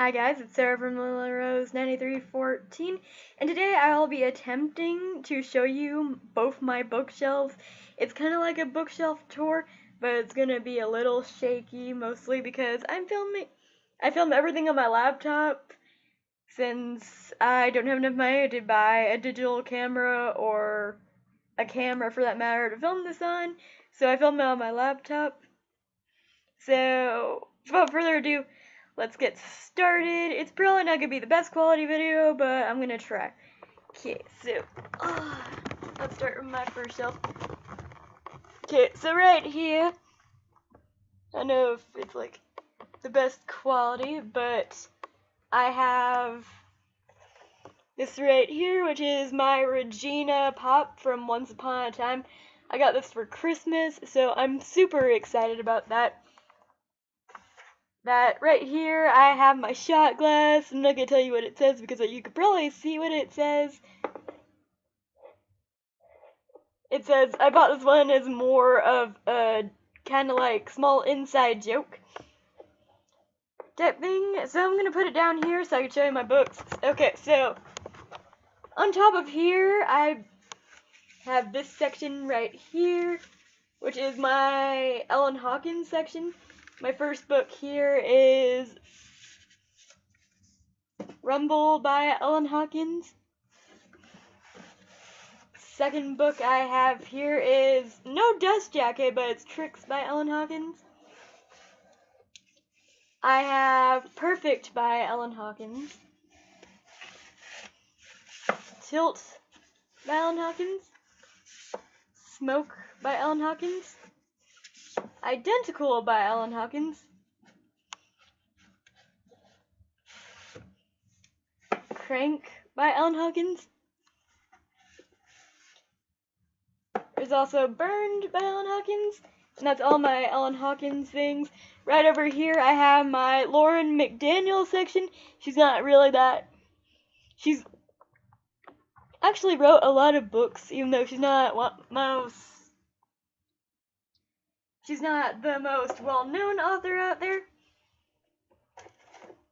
Hi guys, it's Sarah from Rose9314, and today I'll be attempting to show you both my bookshelves. It's kind of like a bookshelf tour, but it's gonna be a little shaky, mostly because I film everything on my laptop, since I don't have enough money to buy a digital camera or a camera for that matter to film this on, so I film it on my laptop. So, without further ado, let's get started. It's probably not going to be the best quality video, but I'm going to try. Okay, so, let's start with my first shelf. Okay, so right here, I don't know if it's like the best quality, but I have this right here, which is my Regina Pop from Once Upon a Time. I got this for Christmas, so I'm super excited about that. That right here, I have my shot glass. I'm not going to tell you what it says because you could probably see what it says. It says, I bought this one as more of a kind of like small inside joke type thing. So I'm going to put it down here so I can show you my books. Okay, so on top of here, I have this section right here, which is my Ellen Hawkins section. My first book here is Rumble by Ellen Hawkins. Second book I have here is no Dust Jacket, but it's Tricks by Ellen Hawkins. I have Perfect by Ellen Hawkins. Tilt by Ellen Hawkins. Smoke by Ellen Hawkins. Identical by Ellen Hawkins. Crank by Ellen Hawkins. There's also Burned by Ellen Hawkins, and that's all my Ellen Hawkins things. Right over here I have my Lauren McDaniel section. She's not really that... She's actually wrote a lot of books, even though she's not the most well-known author out there.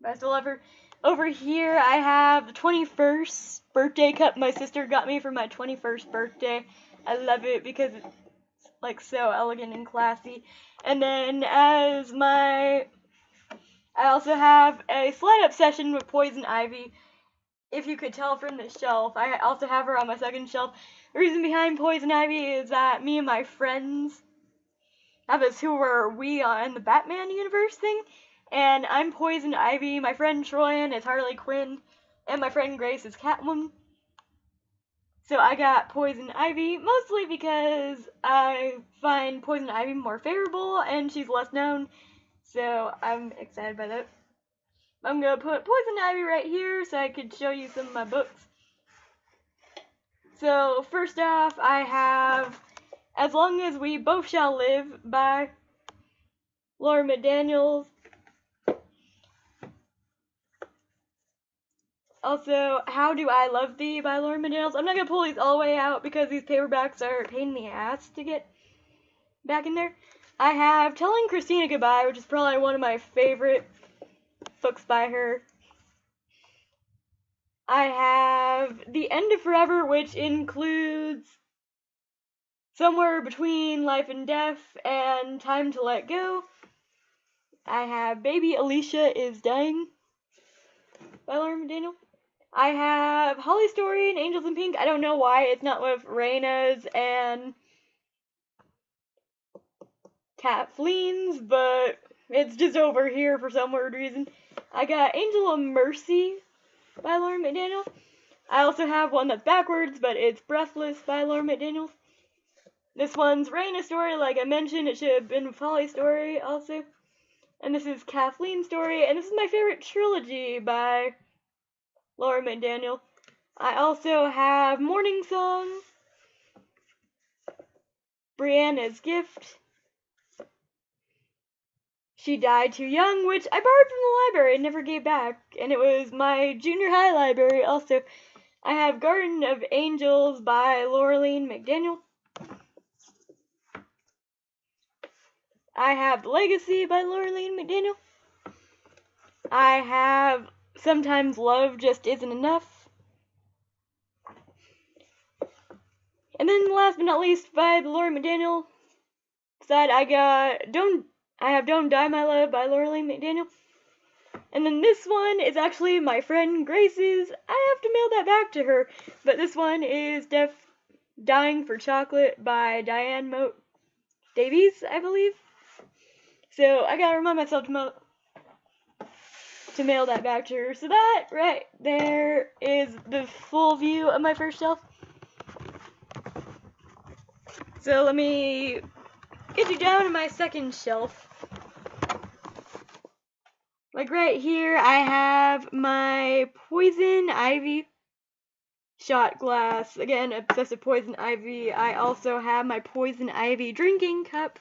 But I still love her. Over here I have the 21st birthday cup my sister got me for my 21st birthday. I love it because it's like so elegant and classy. And then I also have a slight obsession with Poison Ivy. If you could tell from the shelf, I also have her on my second shelf. The reason behind Poison Ivy is that me and my friends have this Who Are We on the Batman universe thing, and I'm Poison Ivy, my friend Troyan is Harley Quinn, and my friend Grace is Catwoman. So I got Poison Ivy, mostly because I find Poison Ivy more favorable, and she's less known, so I'm excited by that. I'm going to put Poison Ivy right here so I could show you some of my books. So first off, I have As Long as We Both Shall Live by Laura McDaniels. Also, How Do I Love Thee by Laura McDaniels. I'm not going to pull these all the way out because these paperbacks are a pain in the ass to get back in there. I have Telling Christina Goodbye, which is probably one of my favorite books by her. I have The End of Forever, which includes Somewhere Between Life and Death and Time to Let Go. I have Baby Alicia Is Dying by Laura McDaniel. I have Holly Story and Angels in Pink. I don't know why it's not with Raina's and Kathleen's, but it's just over here for some weird reason. I got Angel of Mercy by Laura McDaniel. I also have one that's backwards, but it's Breathless by Laura McDaniel. This one's Raina's story, like I mentioned. It should have been with Holly's story also. And this is Kathleen's story, and this is my favorite trilogy by Laura McDaniel. I also have Morning Song, Brianna's Gift, She Died Too Young, which I borrowed from the library and never gave back, and it was my junior high library also. I have Garden of Angels by Laureline McDaniel. I have Legacy by Laureline McDaniel. I have Sometimes Love Just Isn't Enough. And then last but not least, by Lori McDaniel side, I have Don't Die My Love by Lori McDaniel. And then this one is actually my friend Grace's. I have to mail that back to her. But this one is Dying for Chocolate by Diane Moat Davies, I believe. So I gotta remind myself to mail that back to her. So that right there is the full view of my first shelf. So let me get you down to my second shelf. Like right here, I have my Poison Ivy shot glass. Again, obsessive Poison Ivy. I also have my Poison Ivy drinking cup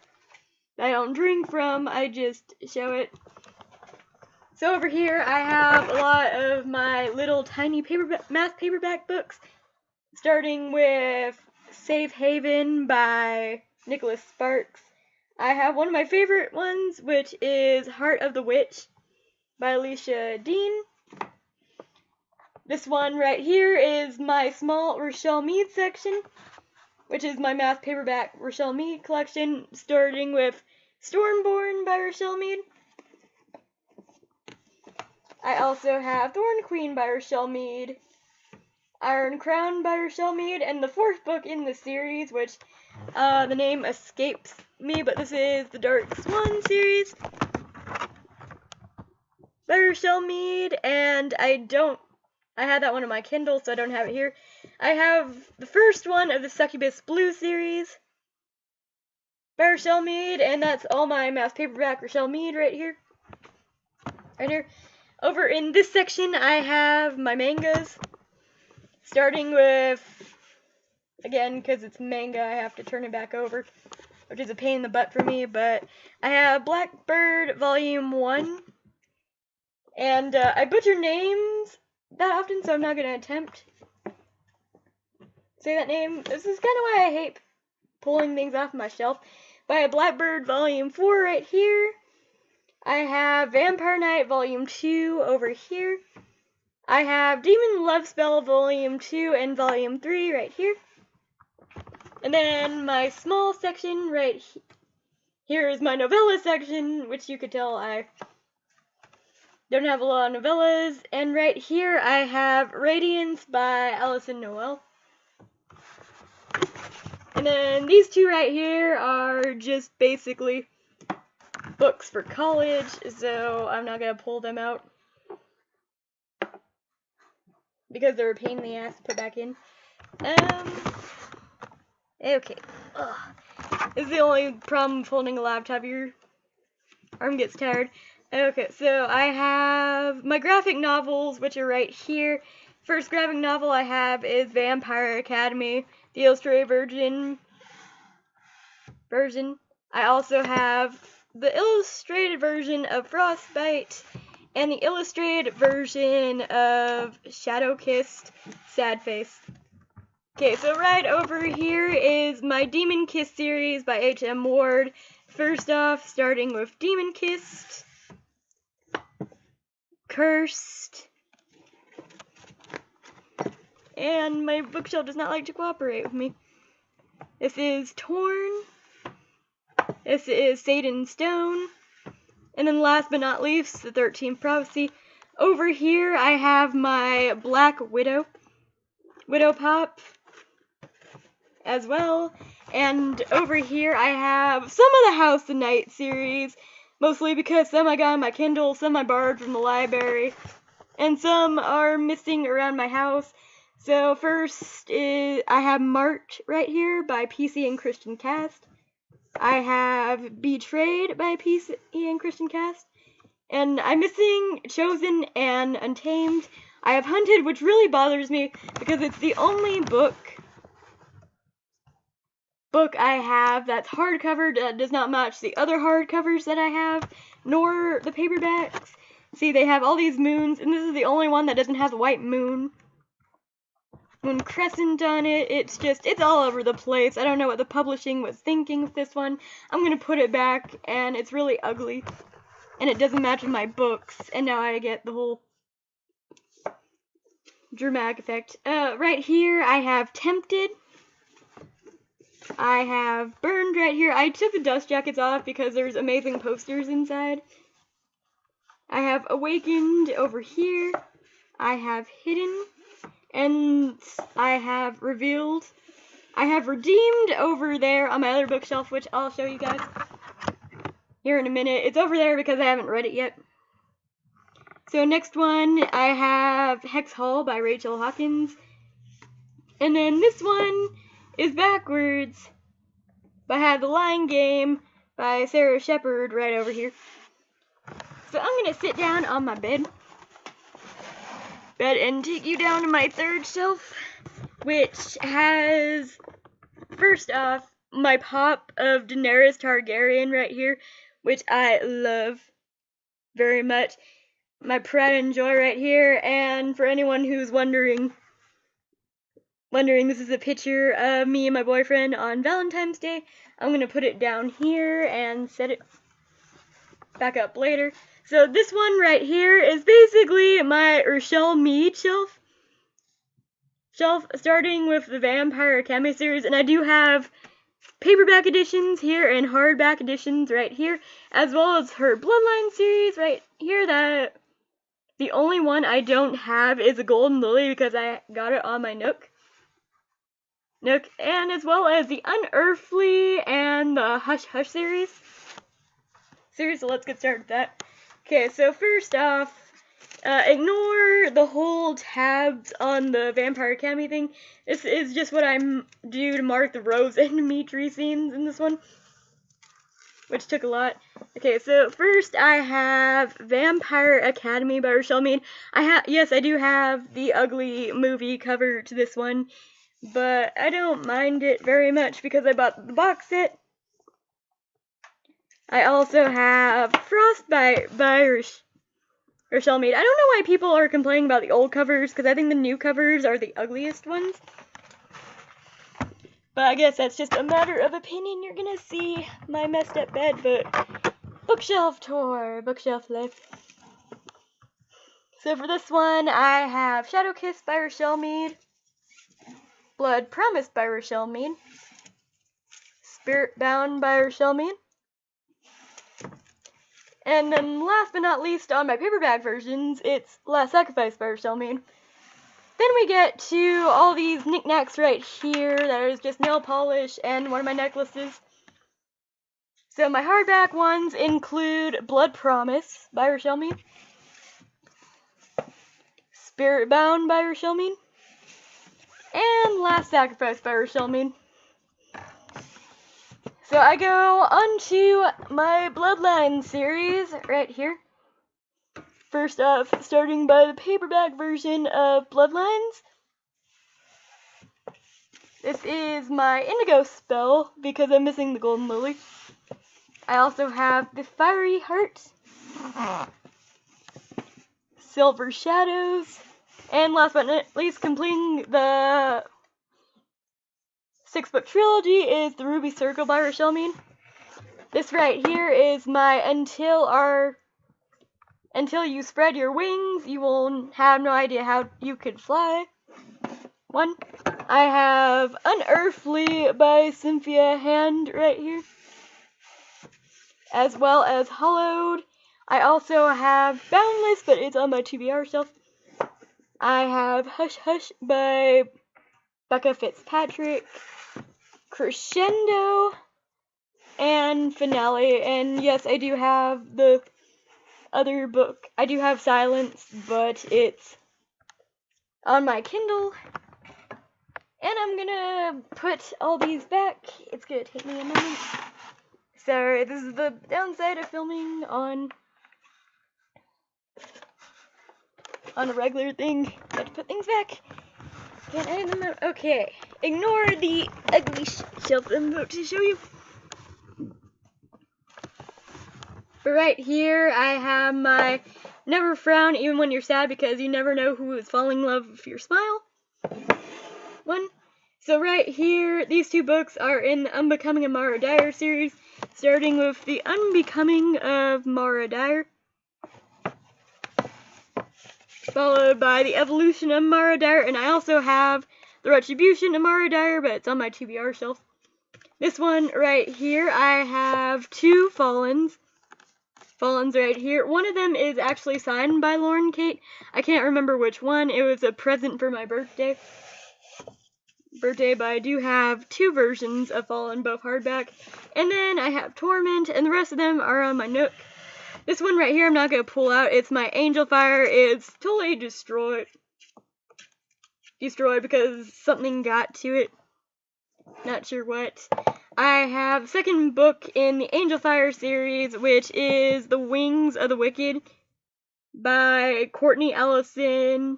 that I don't drink from, I just show it. So over here, I have a lot of my little tiny math paperback books, starting with Safe Haven by Nicholas Sparks. I have one of my favorite ones, which is Heart of the Witch by Alicia Dean. This one right here is my small Rochelle Mead section, which is my math paperback Rochelle Mead collection, starting with Stormborn by Rochelle Mead. I also have Thorn Queen by Rochelle Mead, Iron Crown by Rochelle Mead, and the fourth book in the series, which the name escapes me, but this is the Dark Swan series by Rochelle Mead, and I had that one on my Kindle, so I don't have it here. I have the first one of the Succubus Blue series by Rochelle Mead, and that's all my math paperback Rochelle Mead right here. Right here. Over in this section, I have my mangas, starting with, again, because it's manga, I have to turn it back over, which is a pain in the butt for me, but I have Blackbird Volume 1, and I butcher names that often, so I'm not going to attempt say that name. This is kind of why I hate pulling things off my shelf. But I have Blackbird Volume 4 right here. I have Vampire Knight Volume 2 over here. I have Demon Love Spell Volume 2 and Volume 3 right here. And then my small section right here is my novella section, which you could tell I don't have a lot of novellas. And right here I have Radiance by Alison Noel. And then these two right here are just basically books for college, so I'm not going to pull them out because they're a pain in the ass to put back in. Okay. Ugh. This is the only problem with holding a laptop. Your arm gets tired. Okay, so I have my graphic novels, which are right here. First graphic novel I have is Vampire Academy, the illustrated version. I also have the illustrated version of Frostbite and the illustrated version of Shadow-Kissed Sad Face. Okay, so right over here is my Demon Kiss series by H.M. Ward. First off, starting with Demon Kissed, Cursed, and my bookshelf does not like to cooperate with me. This is Torn. This is Satan's Stone. And then last but not least, the 13th Prophecy. Over here I have my Black Widow Pop as well. And over here I have some of the House of Night series, mostly because some I got on my Kindle, some I borrowed from the library, and some are missing around my house. So first I have Marked right here by PC and Christian Cast. I have Betrayed by PC and Christian Cast. And I'm missing Chosen and Untamed. I have Hunted, which really bothers me because it's the only book I have that's hardcover that does not match the other hardcovers that I have, nor the paperbacks. See, they have all these moons, and this is the only one that doesn't have the white moon crescent on it. It's all over the place. I don't know what the publishing was thinking with this one. I'm gonna put it back, and it's really ugly. and it doesn't match with my books, and now I get the whole dramatic effect. Right here I have Tempted. I have Burned right here. I took the dust jackets off because there's amazing posters inside. I have Awakened over here. I have Hidden. And I have Revealed. I have Redeemed over there on my other bookshelf, which I'll show you guys here in a minute. It's over there because I haven't read it yet. So next one, I have Hex Hall by Rachel Hawkins. And then this one is backwards. But I have The Lying Game by Sarah Shepard right over here. So I'm going to sit down on my bed and take you down to my third shelf, which has, first off, my pop of Daenerys Targaryen right here, which I love very much. My pride and joy right here, and for anyone who's wondering, this is a picture of me and my boyfriend on Valentine's Day. I'm going to put it down here and set it back up later. So this one right here is basically my Rochelle Mead shelf, starting with the Vampire Academy series, and I do have paperback editions here and hardback editions right here, as well as her Bloodline series right here. That the only one I don't have is a Golden Lily because I got it on my Nook, and as well as the Unearthly and the Hush Hush series. So let's get started with that. Okay, so first off, ignore the whole tabs on the Vampire Academy thing. This is just what I do to mark the Rose and Dimitri scenes in this one, which took a lot. Okay, so first I have Vampire Academy by Rochelle Mead. Yes, I do have the ugly movie cover to this one, but I don't mind it very much because I bought the box set. I also have Frostbite by Rochelle Mead. I don't know why people are complaining about the old covers, because I think the new covers are the ugliest ones. But I guess that's just a matter of opinion. You're gonna see my messed up bed, but bookshelf tour, bookshelf life. So for this one, I have Shadow Kiss by Rochelle Mead, Blood Promised by Rochelle Mead, Spirit Bound by Rochelle Mead, and then last but not least on my paperback versions, it's Last Sacrifice by Rochelle Mead. Then we get to all these knickknacks right here that is just nail polish and one of my necklaces. So my hardback ones include Blood Promise by Rochelle Mead, Spirit Bound by Rochelle Mead, and Last Sacrifice by Rochelle Mead. So I go on to my Bloodline series right here. First off, starting by the paperback version of Bloodlines. This is my Indigo spell because I'm missing the Golden Lily. I also have the Fiery Heart, Silver Shadows, and last but not least, completing the 6-book trilogy is the Ruby Circle by Rochelle Mead. This right here is my Until You Spread Your Wings, You Will Have No Idea How You Could Fly one. I have Unearthly by Cynthia Hand right here, as well as Hollowed. I also have Boundless, but it's on my TBR shelf. I have Hush Hush by Becca Fitzpatrick, Crescendo, and Finale. And yes, I do have the other book. I do have Silence, but it's on my Kindle. And I'm gonna put all these back. It's gonna take me a moment. So this is the downside of filming on a regular thing. Got to put things back. Can't edit them out. Okay. Ignore the ugly shelf I'm about to show you. But right here, I have my Never Frown Even When You're Sad, because you never know who is falling in love with your smile one. So right here, these two books are in the Unbecoming of Mara Dyer series, starting with The Unbecoming of Mara Dyer, followed by The Evolution of Mara Dyer, and I also have The Retribution of Mara Dyer, but it's on my TBR shelf. This one right here, I have two Fallens right here. One of them is actually signed by Lauren Kate. I can't remember which one. It was a present for my birthday, but I do have two versions of Fallen, both hardback. And then I have Torment, and the rest of them are on my Nook. This one right here I'm not going to pull out. It's my Angel Fire. It's totally destroyed because something got to it. Not sure what. I have the second book in the Angel Fire series, which is The Wings of the Wicked by Courtney Allison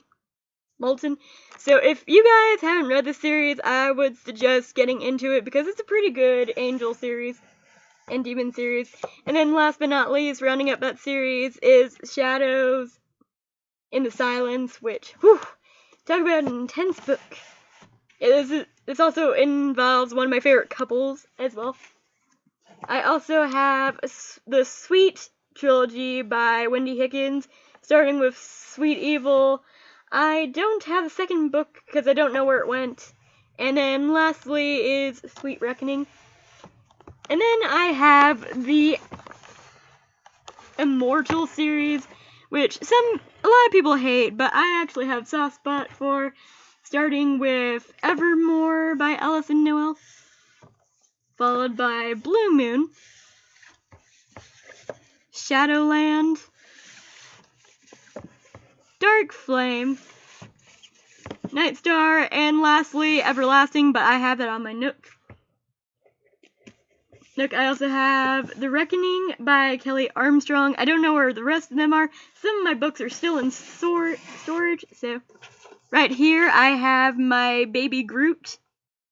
Moulton. So if you guys haven't read the series, I would suggest getting into it because it's a pretty good angel series and demon series. And then last but not least, rounding up that series is Shadows in the Silence, which, whew, talk about an intense book. This also involves one of my favorite couples as well. I also have the Sweet trilogy by Wendy Higgins, starting with Sweet Evil. I don't have the second book because I don't know where it went. And then lastly is Sweet Reckoning. And then I have the Immortal series, which a lot of people hate, but I actually have a soft spot for, starting with Evermore by Alison Noel, followed by Blue Moon, Shadowland, Dark Flame, Night Star, and lastly Everlasting, but I have that on my Nook. I also have The Reckoning by Kelly Armstrong. I don't know where the rest of them are. Some of my books are still in storage, so right here I have my Baby Groot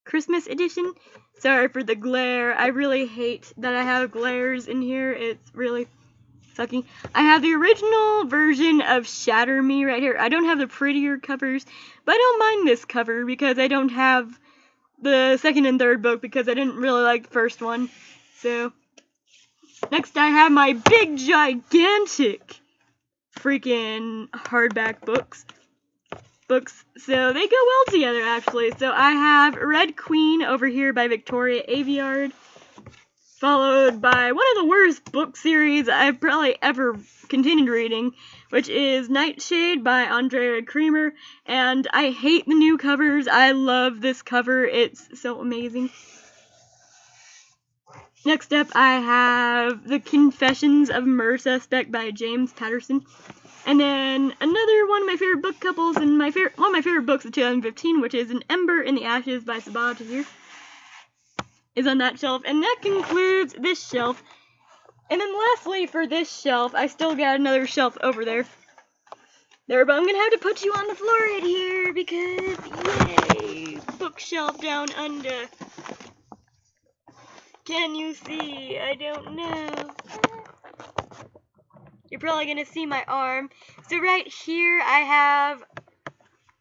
Christmas edition. Sorry for the glare. I really hate that I have glares in here. It's really sucking. I have the original version of Shatter Me right here. I don't have the prettier covers, but I don't mind this cover because I don't have the second and third book because I didn't really like the first one. So, next I have my big, gigantic freaking hardback books. So they go well together, actually. So I have Red Queen over here by Victoria Aveyard, followed by one of the worst book series I've probably ever continued reading, which is Nightshade by Andrea Creamer, and I hate the new covers. I love this cover. It's so amazing. Next up, I have The Confessions of a Murder Suspect by James Patterson. And then another one of my favorite book couples and one of my favorite books of 2015, which is An Ember in the Ashes by Sabah Tahir, is on that shelf. And that concludes this shelf. And then lastly, for this shelf, I still got another shelf over there. But I'm going to have to put you on the floor right here because, yay, bookshelf down under. Can you see? I don't know. You're probably going to see my arm. So right here I have,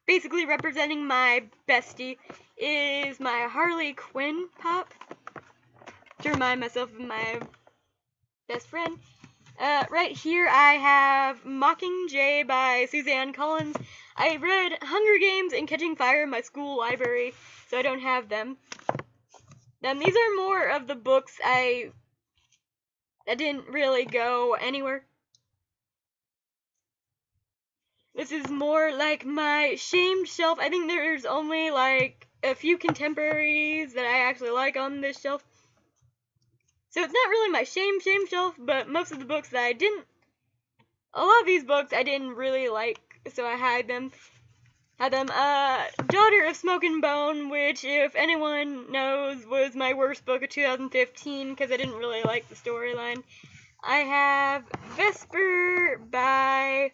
basically representing my bestie, is my Harley Quinn pop, to remind myself of my best friend. Right here I have Mockingjay by Suzanne Collins. I read Hunger Games and Catching Fire in my school library, so I don't have them. Then these are more of the books that didn't really go anywhere. This is more like my shamed shelf. I think there's only like a few contemporaries that I actually like on this shelf. So it's not really my shame shelf, but most of the books that a lot of these books I didn't really like, so I had them. Daughter of Smoke and Bone, which, if anyone knows, was my worst book of 2015 because I didn't really like the storyline. I have Vesper by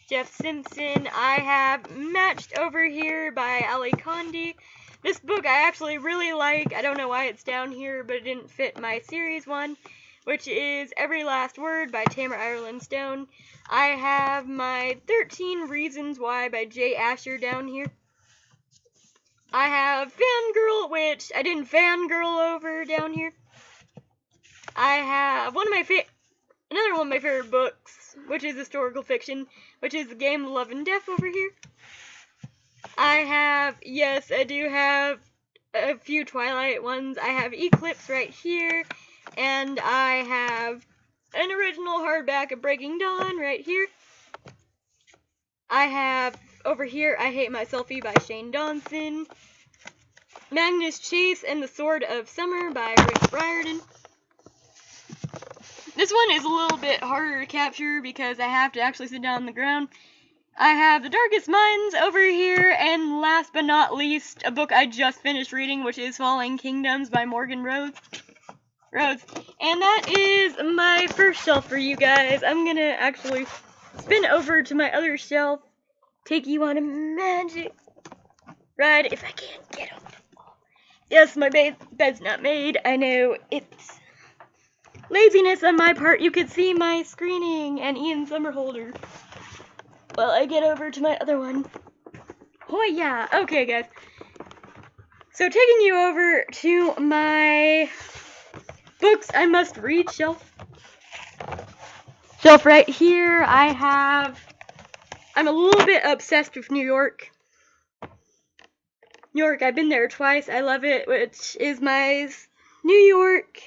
Jeff Simpson. I have Matched over here by Ali Condi. This book I actually really like. I don't know why it's down here, but it didn't fit my series one, which is Every Last Word by Tamara Ireland Stone. I have my 13 Reasons Why by Jay Asher down here. I have Fangirl, which I didn't fangirl over down here. I have another one of my favorite books, which is historical fiction, which is The Game of Love and Death over here. I do have a few Twilight ones. I have Eclipse right here, and I have an original hardback of Breaking Dawn right here. I have over here I Hate My Selfie by Shane Dawson, Magnus Chase and the Sword of Summer by Rick Riordan. This one is a little bit harder to capture because I have to actually sit down on the ground. I have The Darkest Minds over here, and last but not least, a book I just finished reading, which is Falling Kingdoms by Morgan Rhodes. And that is my first shelf for you guys. I'm gonna actually spin over to my other shelf, take you on a magic ride if I can't get up. Yes, my bed's not made. I know, it's laziness on my part. You could see my screening and Ian's summer holder while I get over to my other one. Oh yeah, okay guys. So taking you over to my books I must read shelf right here, I'm a little bit obsessed with New York. I've been there twice. I love it, which is my New York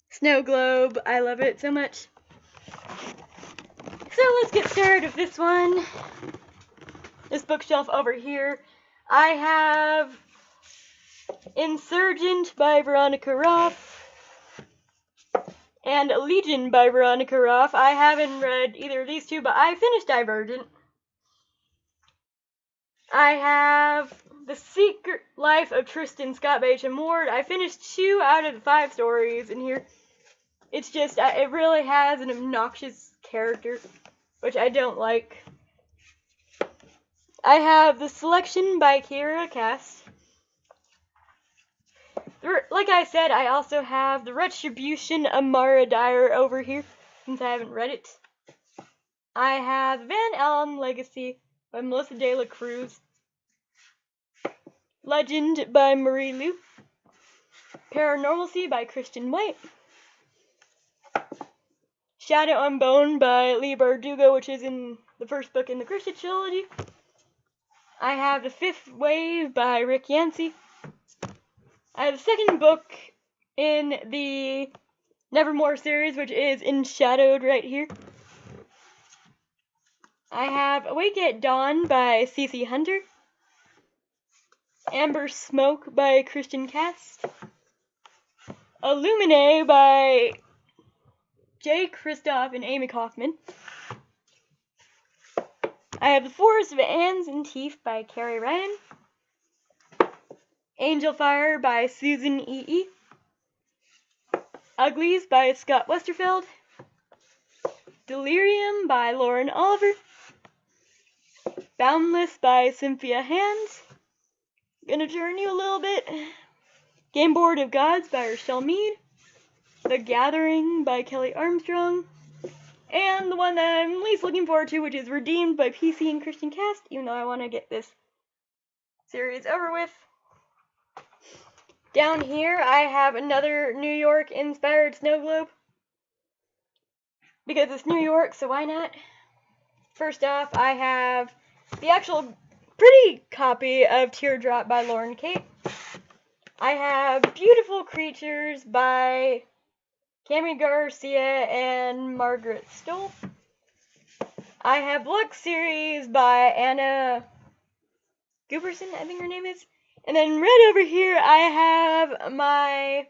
snow globe. I love it so much. So let's get started with this one. This bookshelf over here. I have Insurgent by Veronica Roth and Legion by Veronica Roth. I haven't read either of these two, but I finished Divergent. I have The Secret Life of Tristan Scott by H.M. Ward. I finished 2 out of the 5 stories in here. It's just, it really has an obnoxious character, which I don't like. I have The Selection by Kira Cass. Like I said, I also have The Retribution of Mara Dyer over here, since I haven't read it. I have Van Allen Legacy by Melissa De La Cruz. Legend by Marie Lu. Paranormalcy by Christian White. Shadow and Bone by Lee Bardugo, which is in the first book in the Christian trilogy. I have The Fifth Wave by Rick Yancey. I have the second book in the Nevermore series, which is Enshadowed right here. I have Awake at Dawn by C.C. Hunter. Amber Smoke by Christian Cast. Illumine by Jay Kristoff and Amy Kaufman. I have The Forest of Ands and Teeth by Carrie Ryan. Angel Fire by Susan E.E. Uglies by Scott Westerfeld. Delirium by Lauren Oliver. Boundless by Cynthia Hand. Gonna turn you a little bit. Game Board of Gods by Rochelle Mead. The Gathering by Kelly Armstrong. And the one that I'm least looking forward to, which is Redeemed by PC and Christian Cast, even though I want to get this series over with. Down here, I have another New York-inspired snow globe. Because it's New York, so why not? First off, I have the actual pretty copy of Teardrop by Lauren Kate. I have Beautiful Creatures by Cami Garcia and Margaret Stoll. I have Lux series by Anna Gooberson, I think her name is. And then right over here, I have my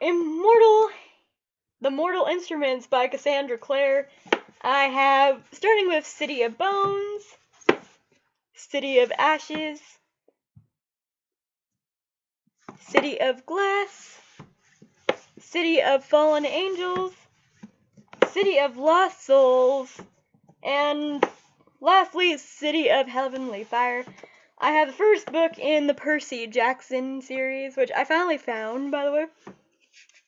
The Mortal Instruments by Cassandra Clare. I have, starting with City of Bones, City of Ashes, City of Glass, City of Fallen Angels, City of Lost Souls, and lastly, City of Heavenly Fire. I have the first book in the Percy Jackson series, which I finally found, by the way.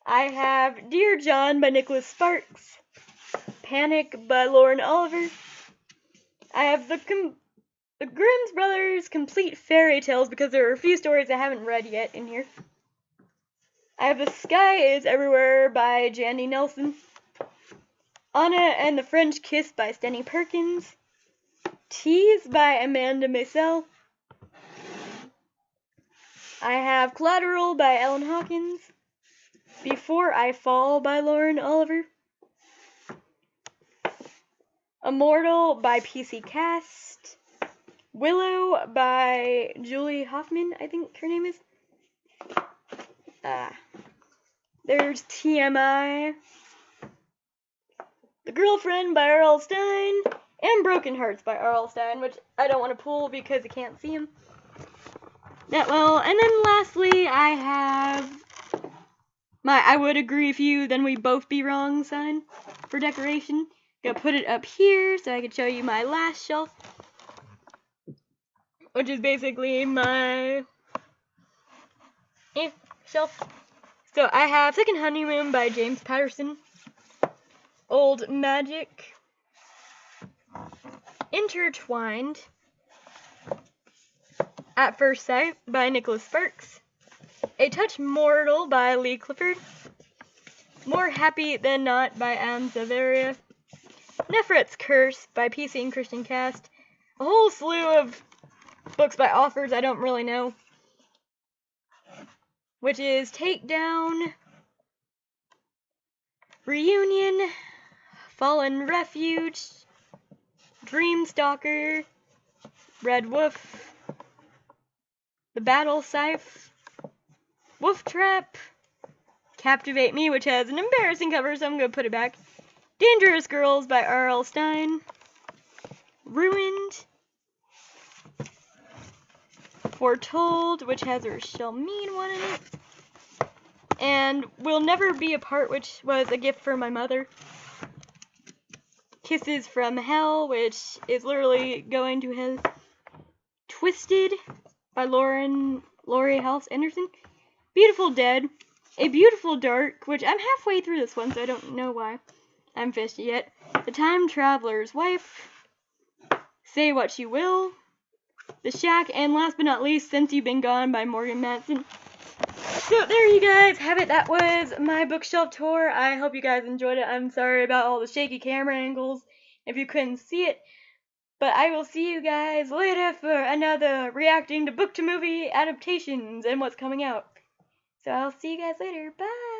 I have Dear John by Nicholas Sparks, Panic by Lauren Oliver. I have the The Grimm's Brothers Complete Fairy Tales, because there are a few stories I haven't read yet in here. I have The Sky is Everywhere by Jandy Nelson. Anna and the French Kiss by Stenny Perkins. Tease by Amanda Maisel. I have Collateral by Ellen Hawkins. Before I Fall by Lauren Oliver. Immortal by PC Cast. Willow by Julie Hoffman, I think her name is. There's TMI. The Girlfriend by R.L. Stine. And Broken Hearts by R.L. Stine, which I don't want to pull because I can't see him that well. And then lastly, I have my I Would Agree If You, Then We Both Be Wrong sign for decoration. Gonna put it up here so I can show you my last shelf, which is basically my shelf. So I have Second Honeymoon by James Patterson. Old Magic. Intertwined. At First Sight by Nicholas Sparks. A Touch Mortal by Lee Clifford. More Happy Than Not by Anne Zavaria. Nefret's Curse by PC and Christian Cast. A whole slew of books by authors I don't really know, which is Takedown, Reunion, Fallen Refuge, Dreamstalker, Red Wolf, The Battle Scythe, Wolf Trap, Captivate Me, which has an embarrassing cover, so I'm going to put it back, Dangerous Girls by R.L. Stine, Ruined, Foretold, which has a Rochelle Mean one in it, and We'll Never Be Apart, which was a gift from my mother. Kisses from Hell, which is literally going to hell. Twisted by Laurie House Anderson. Beautiful Dead. A Beautiful Dark, which I'm halfway through this one, so I don't know why I haven't finished it yet. The Time Traveler's Wife. Say What You Will. The Shack, and last but not least, Since You've Been Gone by Morgan Matson. So there you guys have it. That was my bookshelf tour. I hope you guys enjoyed it. I'm sorry about all the shaky camera angles if you couldn't see it. But I will see you guys later for another reacting to book to movie adaptations and what's coming out. So I'll see you guys later. Bye!